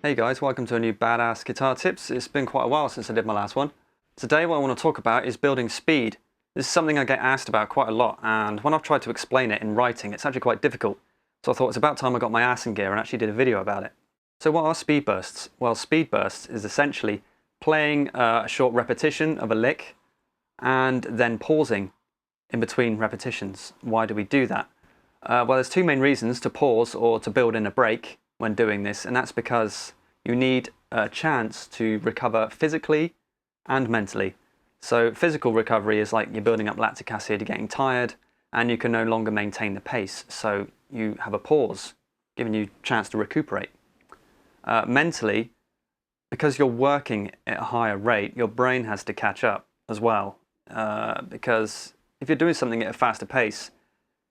Hey guys, welcome to a new Badass Guitar Tips. It's been quite a while since I did my last one. Today what I want to talk about is building speed. This is something I get asked about quite a lot, and when I've tried to explain it in writing, it's actually quite difficult. So I thought it's about time I got my ass in gear and actually did a video about it. So what are speed bursts? Well, speed bursts is essentially playing a short repetition of a lick and then pausing in between repetitions. Why do we do that? Well, there's two main reasons to pause or to build in a break when doing this, and that's because you need a chance to recover physically and mentally. So physical recovery is like you're building up lactic acid, you're getting tired, and you can no longer maintain the pace. So you have a pause, giving you a chance to recuperate. Mentally, because you're working at a higher rate, your brain has to catch up as well. Because if you're doing something at a faster pace,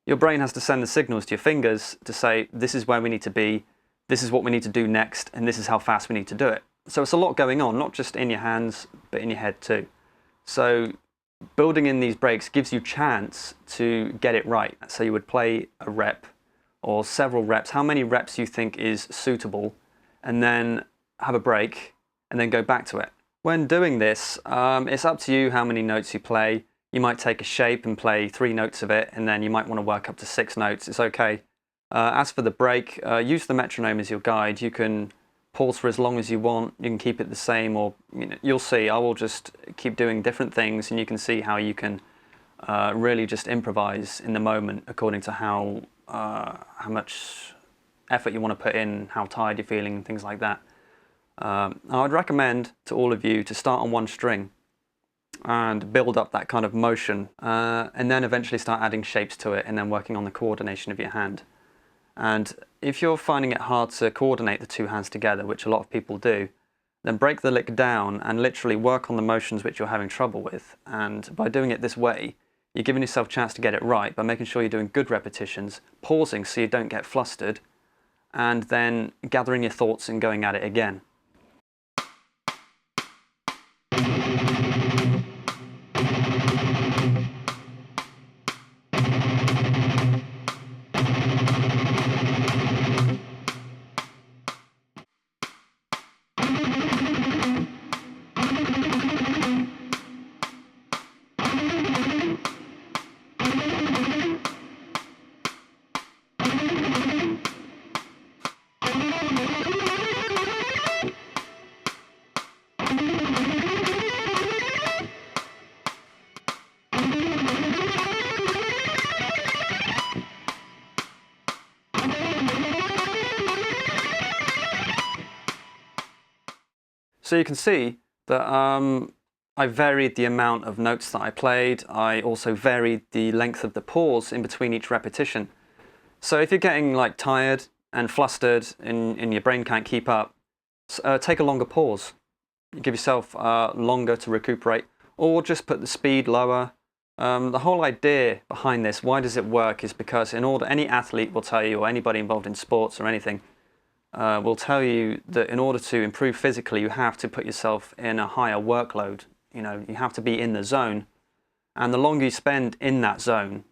your brain has to send the signals to your fingers to say, this is where we need to be, this is what we need to do next, and this is how fast we need to do it. So it's a lot going on, not just in your hands, but in your head too. So building in these breaks gives you chance to get it right. So you would play a rep or several reps, how many reps you think is suitable, and then have a break, and then go back to it. When doing this, it's up to you how many notes you play. You might take a shape and play 3 notes of it, and then you might want to work up to 6 notes. It's okay. As for the break, use the metronome as your guide. You can pause for as long as you want. You can keep it the same, or you'll see. I will just keep doing different things, and you can see how you can really just improvise in the moment according to how much effort you want to put in, how tired you're feeling, and things like that. I would recommend to all of you to start on one string and build up that kind of motion, and then eventually start adding shapes to it, and then working on the coordination of your hand. And if you're finding it hard to coordinate the two hands together, which a lot of people do, then break the lick down and literally work on the motions which you're having trouble with. And by doing it this way, you're giving yourself a chance to get it right by making sure you're doing good repetitions, pausing so you don't get flustered, and then gathering your thoughts and going at it again. So you can see that I varied the amount of notes that I played. I also varied the length of the pause in between each repetition. So if you're getting like tired and flustered and your brain can't keep up, take a longer pause. Give yourself longer to recuperate, or just put the speed lower. The whole idea behind this, why does it work, is because any athlete will tell you, or anybody involved in sports or anything, will tell you that in order to improve physically, you have to put yourself in a higher workload. You have to be in the zone. And the longer you spend in that zone,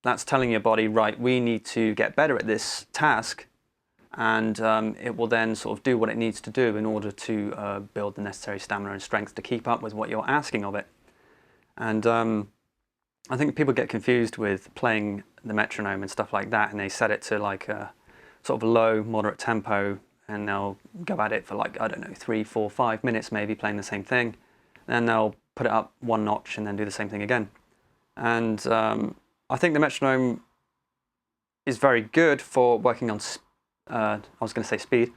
that's telling your body, right, we need to get better at this task. And it will then sort of do what it needs to do in order to build the necessary stamina and strength to keep up with what you're asking of it. And I think people get confused with playing the metronome and stuff like that, and they set it to like a sort of low, moderate tempo, and they'll go at it for like, I don't know, 3, 4, 5 minutes maybe, playing the same thing. Then they'll put it up one notch and then do the same thing again. And I think the metronome is very good for working on, I was going to say speed.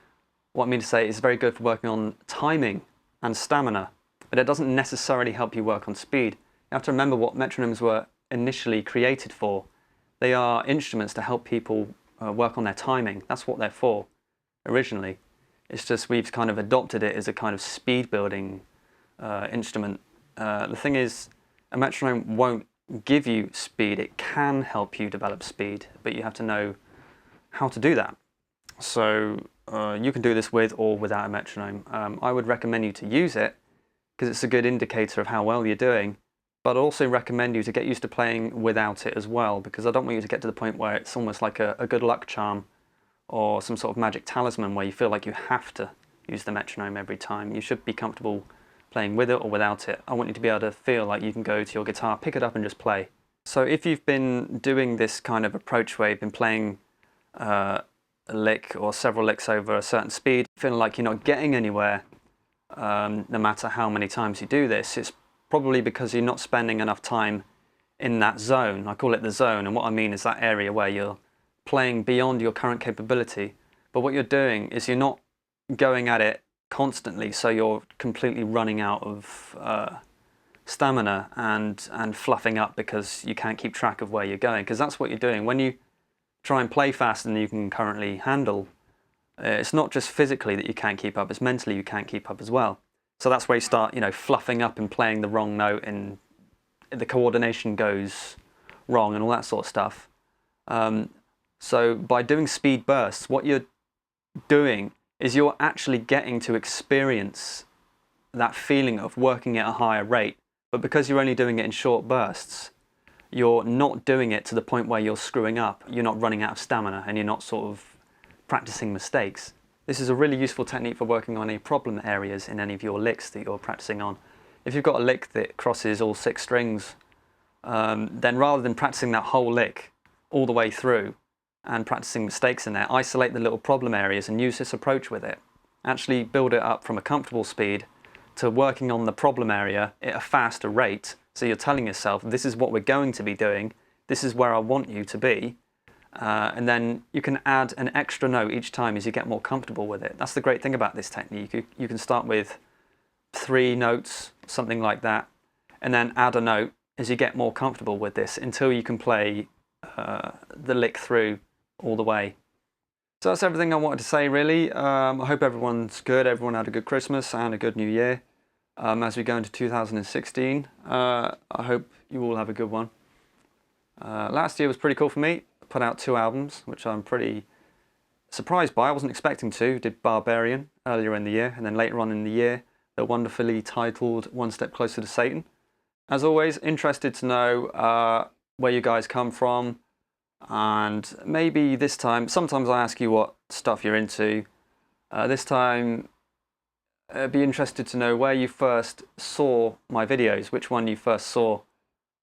What I mean to say is very good for working on timing and stamina, but it doesn't necessarily help you work on speed. You have to remember what metronomes were initially created for. They are instruments to help people work on their timing. That's what they're for originally. It's just we've kind of adopted it as a kind of speed building instrument. The thing is, a metronome won't give you speed. It can help you develop speed, but you have to know how to do that. So you can do this with or without a metronome. I would recommend you to use it because it's a good indicator of how well you're doing, but I'd also recommend you to get used to playing without it as well, because I don't want you to get to the point where it's almost like a good luck charm or some sort of magic talisman where you feel like you have to use the metronome every time. You should be comfortable playing with it or without it. I want you to be able to feel like you can go to your guitar, pick it up and just play. So if you've been doing this kind of approach where you've been playing a lick or several licks over a certain speed, feeling like you're not getting anywhere, no matter how many times you do this, it's probably because you're not spending enough time in that zone. I call it the zone, and what I mean is that area where you're playing beyond your current capability, but what you're doing is you're not going at it constantly, so you're completely running out of stamina and fluffing up because you can't keep track of where you're going, because that's what you're doing. When you try and play faster than you can currently handle, it's not just physically that you can't keep up, it's mentally you can't keep up as well. So that's where you start, fluffing up and playing the wrong note, and the coordination goes wrong and all that sort of stuff. So by doing speed bursts, what you're doing is you're actually getting to experience that feeling of working at a higher rate, but because you're only doing it in short bursts, you're not doing it to the point where you're screwing up, you're not running out of stamina, and you're not sort of practicing mistakes. This is a really useful technique for working on any problem areas in any of your licks that you're practicing on. If you've got a lick that crosses all 6 strings, then rather than practicing that whole lick all the way through and practicing mistakes in there, isolate the little problem areas and use this approach with it. Actually build it up from a comfortable speed to working on the problem area at a faster rate. So you're telling yourself, this is what we're going to be doing, this is where I want you to be. And then you can add an extra note each time as you get more comfortable with it. That's the great thing about this technique. You can start with 3 notes, something like that, and then add a note as you get more comfortable with this until you can play the lick through all the way. So that's everything I wanted to say, really. I hope everyone's good, everyone had a good Christmas and a good New Year. As we go into 2016, I hope you all have a good one. Last year was pretty cool for me. Put out 2 albums, which I'm pretty surprised by. I wasn't expecting to. Did Barbarian earlier in the year, and then later on in the year, the wonderfully titled One Step Closer to Satan. As always, interested to know where you guys come from, and maybe this time, sometimes I ask you what stuff you're into. This time, I'd be interested to know where you first saw my videos, which one you first saw,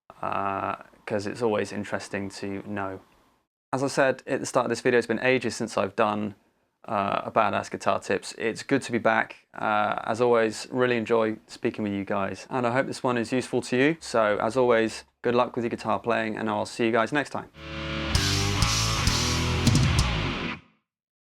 because it's always interesting to know. As I said at the start of this video, it's been ages since I've done a Badass Guitar Tips. It's good to be back. As always, really enjoy speaking with you guys, and I hope this one is useful to you. So as always, good luck with your guitar playing, and I'll see you guys next time.